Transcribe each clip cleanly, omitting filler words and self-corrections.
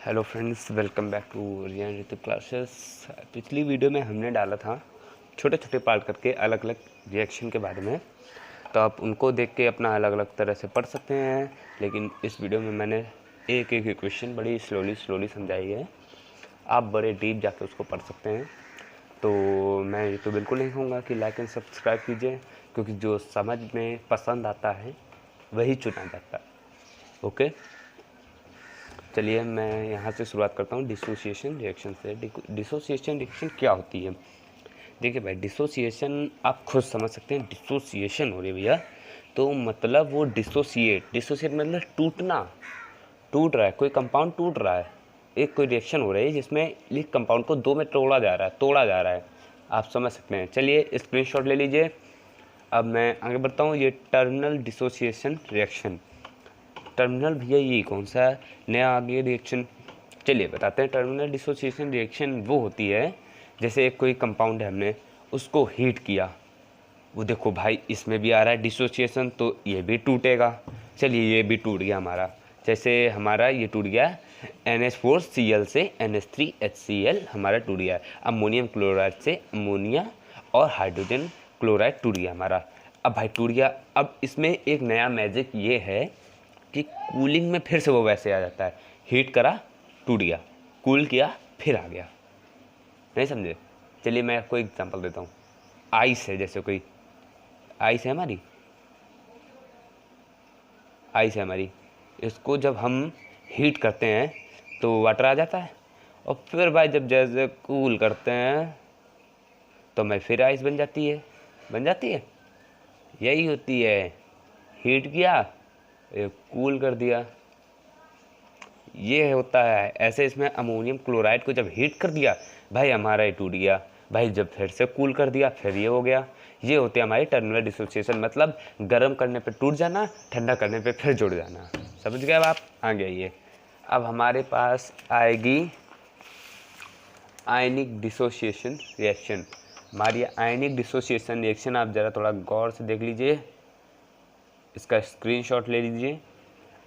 Hello friends, welcome back to Riyan Ritu classes. पिछली video में हमने डाला था छोटे छोटे पार्ट करके अलग अलग रिएक्शन के बारे में, तो आप उनको देख के अपना अलग अलग तरह से पढ़ सकते हैं। लेकिन इस वीडियो में मैंने एक एक इक्वेशन बड़ी स्लोली समझाई है, आप बड़े डीप जाके उसको पढ़ सकते हैं। तो मैं ये तो बिल्कुल नहीं कहूँगा कि लाइक एंड सब्सक्राइब कीजिए, क्योंकि जो समझ में पसंद आता है वही चुना जाता है। ओके, चलिए मैं यहाँ से शुरुआत करता हूँ डिसोसिएशन रिएक्शन से। डिसोसिएशन रिएक्शन क्या होती है? देखिए भाई, डिसोसिएशन आप खुद समझ सकते हैं। डिसोसिएशन हो रही है भैया, तो मतलब वो डिसोसिएट मतलब टूटना, टूट रहा है, कोई कंपाउंड टूट रहा है। एक कोई रिएक्शन हो रही है जिसमें एक कंपाउंड को दो में तोड़ा जा रहा है, आप समझ सकते हैं। चलिए स्क्रीनशॉट ले लीजिए। अब मैं आगे बढ़ता हूँ। ये टर्मिनल डिसोसिएशन रिएक्शन। टर्मिनल भैया ये कौन सा है नया आगे रिएक्शन? चलिए बताते हैं। टर्मिनल डिसोसिएशन रिएक्शन वो होती है जैसे एक कोई कंपाउंड है, हमने उसको हीट किया, वो देखो भाई इसमें भी आ रहा है डिसोसिएशन, तो ये भी टूटेगा। चलिए ये भी टूट गया हमारा, जैसे हमारा ये टूट गया NH4Cl से NH3HCl हमारा टूट गया। अमोनियम क्लोराइड से अमोनिया और हाइड्रोजन क्लोराइड टूट गया हमारा। अब भाई टूट गया, अब इसमें एक नया मैजिक ये है कि कूलिंग में फिर से वो वैसे आ जाता है। हीट करा, टूट गया, कूल किया, फिर आ गया। नहीं समझे? चलिए मैं आपको एग्जांपल देता हूँ। आइस है, जैसे कोई आइस है हमारी, इसको जब हम हीट करते हैं तो वाटर आ जाता है, और फिर भाई जब जैसे कूल करते हैं तो मैं फिर आइस बन जाती है। यही होती है, हीट किया, कूल कर दिया, ये होता है। ऐसे इसमें अमोनियम क्लोराइड को जब हीट कर दिया भाई हमारा ये टूट गया, भाई जब फिर से कूल कर दिया फिर ये हो गया। ये होती है हमारी टर्मिनल डिसोसिएशन, मतलब गर्म करने पे टूट जाना, ठंडा करने पे फिर जुड़ जाना। समझ गए अब आप? आगे आइए। अब हमारे पास आएगी आयनिक डिसोसिएशन रिएक्शन। हमारी आयनिक डिसोसिएशन रिएक्शन आप ज़रा थोड़ा गौर से देख लीजिए, इसका स्क्रीनशॉट ले लीजिए।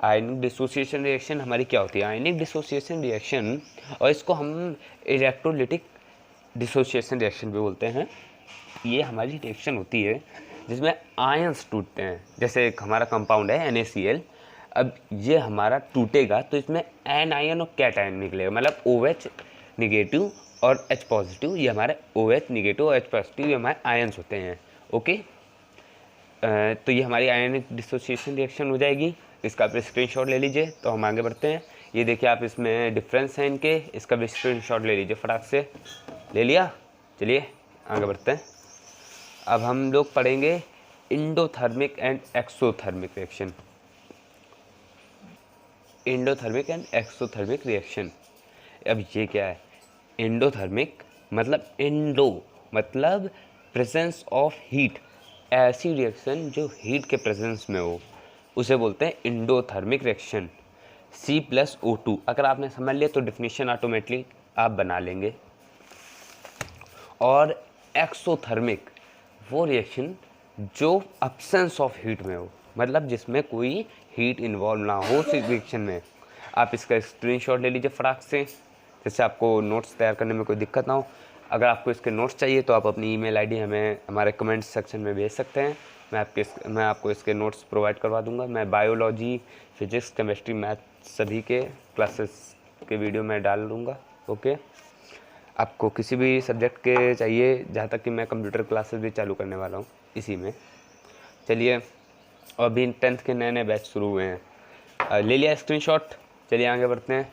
आयनिक डिसोसिएशन रिएक्शन हमारी क्या होती है? आयनिक डिसोसिएशन रिएक्शन, और इसको हम इलेक्ट्रोलिटिक डिसोसिएशन रिएक्शन भी बोलते हैं। ये हमारी रिएक्शन होती है जिसमें आयंस टूटते हैं। जैसे एक हमारा कंपाउंड है NaCl, अब ये हमारा टूटेगा तो इसमें एन आयन और कैट आयन निकलेगा, मतलब OH निगेटिव और H पॉजिटिव। ये हमारे OH निगेटिव और H पॉजिटिव ये हमारे आयंस होते हैं। ओके, तो ये हमारी आयनिक डिसोसिएशन रिएक्शन हो जाएगी। इसका आप स्क्रीनशॉट ले लीजिए। तो हम आगे बढ़ते हैं। ये देखिए आप, इसमें डिफरेंस है इनके, इसका भी स्क्रीनशॉट ले लीजिए फटाक से। ले लिया? चलिए आगे बढ़ते हैं। अब हम लोग पढ़ेंगे endothermic and exothermic reaction. Endothermic and exothermic reaction, अब ये क्या है? इंडोथर्मिक मतलब प्रेजेंस ऑफ हीट। ऐसी रिएक्शन जो हीट के प्रेजेंस में हो उसे बोलते हैं इंडोथर्मिक रिएक्शन। C+O2 अगर आपने समझ लिया तो डिफिनीशन ऑटोमेटिकली आप बना लेंगे। और एक्सोथर्मिक वो रिएक्शन जो अब्सेंस ऑफ हीट में हो, मतलब जिसमें कोई हीट इन्वॉल्व ना हो उस रिएक्शन में। आप इसका स्क्रीनशॉट ले लीजिए फटाक से, जिससे आपको नोट्स तैयार करने में कोई दिक्कत ना हो। अगर आपको इसके नोट्स चाहिए तो आप अपनी ईमेल आईडी हमें हमारे कमेंट सेक्शन में भेज सकते हैं। मैं आपको इसके नोट्स प्रोवाइड करवा दूंगा। मैं बायोलॉजी, फिजिक्स, केमिस्ट्री, मैथ सभी के क्लासेस के वीडियो में डाल दूँगा। ओके, आपको किसी भी सब्जेक्ट के चाहिए, जहाँ तक कि मैं कंप्यूटर क्लासेस भी चालू करने वाला हूँ इसी में। चलिए, अभी 10th के नए बैच शुरू हुए हैं। ले लिया स्क्रीनशॉट? चलिए आगे बढ़ते हैं।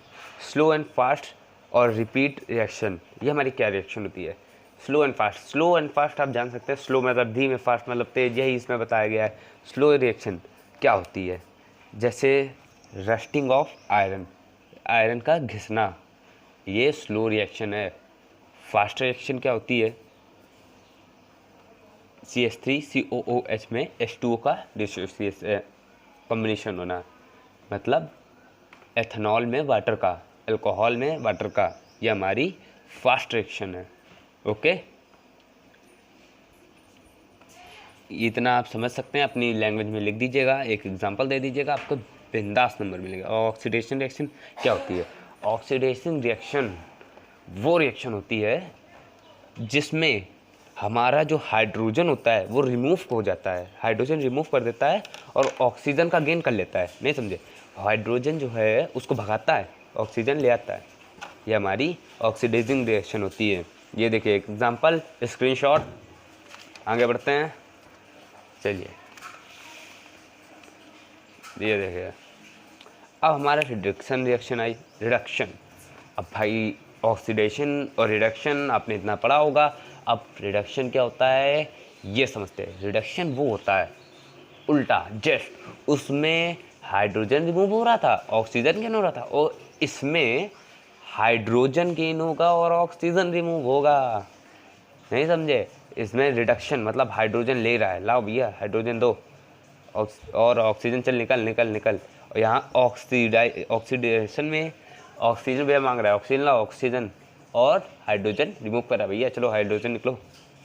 स्लो एंड फास्ट और रिपीट रिएक्शन, ये हमारी क्या रिएक्शन होती है? स्लो एंड फास्ट आप जान सकते हैं। स्लो मतलब धीमे, फास्ट मतलब तेज, यही इसमें बताया गया है। स्लो रिएक्शन क्या होती है? जैसे रस्टिंग ऑफ आयरन का घिसना, ये स्लो रिएक्शन है। फास्ट रिएक्शन क्या होती है? CH3COOH में H2O का कॉम्बिनेशन होना, मतलब एथेनॉल में वाटर का, अल्कोहल में वाटर का, ये हमारी फास्ट रिएक्शन है। ओके, इतना आप समझ सकते हैं। अपनी लैंग्वेज में लिख दीजिएगा, एक एग्जांपल दे दीजिएगा, आपको बिंदास नंबर मिलेगा। और ऑक्सीडेशन रिएक्शन क्या होती है? ऑक्सीडेशन रिएक्शन वो रिएक्शन होती है जिसमें हमारा जो हाइड्रोजन होता है वो रिमूव हो जाता है, हाइड्रोजन रिमूव कर देता है और ऑक्सीजन का गेन कर लेता है। नहीं समझे? हाइड्रोजन जो है उसको भगाता है, ऑक्सीजन ले आता है। ये हमारी ऑक्सीडाइजिंग रिएक्शन होती है। ये देखिए एग्जांपल, स्क्रीनशॉट। आगे बढ़ते हैं, चलिए ये देखिए। अब हमारा रिडक्शन रिएक्शन आई, रिडक्शन। अब भाई ऑक्सीडेशन और रिडक्शन आपने इतना पढ़ा होगा। अब रिडक्शन क्या होता है ये समझते हैं। रिडक्शन वो होता है उल्टा, जस्ट उसमें हाइड्रोजन रिमूव हो रहा था, ऑक्सीजन गेन हो रहा था, और इसमें हाइड्रोजन गेन होगा और ऑक्सीजन रिमूव होगा। नहीं समझे? इसमें रिडक्शन मतलब हाइड्रोजन ले रहा है, लाओ भैया हाइड्रोजन दो, और ऑक्सीजन चल निकल निकल निकल। और यहाँ ऑक्सीडेशन में ऑक्सीजन भैया मांग रहा है, ऑक्सीजन लाओ, ऑक्सीजन, और हाइड्रोजन रिमूव करा भैया, चलो हाइड्रोजन निकलो।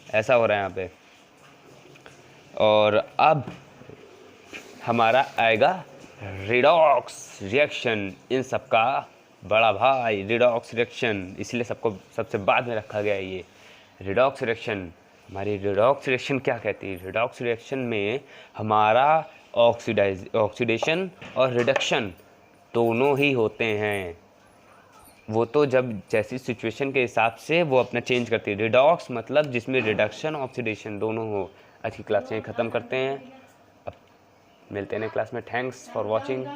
ऐसा हो रहा है यहाँ पे। और अब हमारा आएगा रिडॉक्स रिएक्शन, इन सब का बड़ा भाई रिडॉक्स रिएक्शन, इसलिए सबको सबसे बाद में रखा गया है ये रिडॉक्स रिएक्शन। हमारी रिडॉक्स रिएक्शन क्या कहती है? रिडॉक्स रिएक्शन में हमारा ऑक्सीडेशन और रिडक्शन दोनों ही होते हैं। वो तो जब जैसी सिचुएशन के हिसाब से वो अपना चेंज करती है। रिडॉक्स मतलब जिसमें रिडक्शन ऑक्सीडेशन दोनों हो। आज की क्लास में ख़त्म करते हैं, अब मिलते हैं क्लास में। Thanks for watching.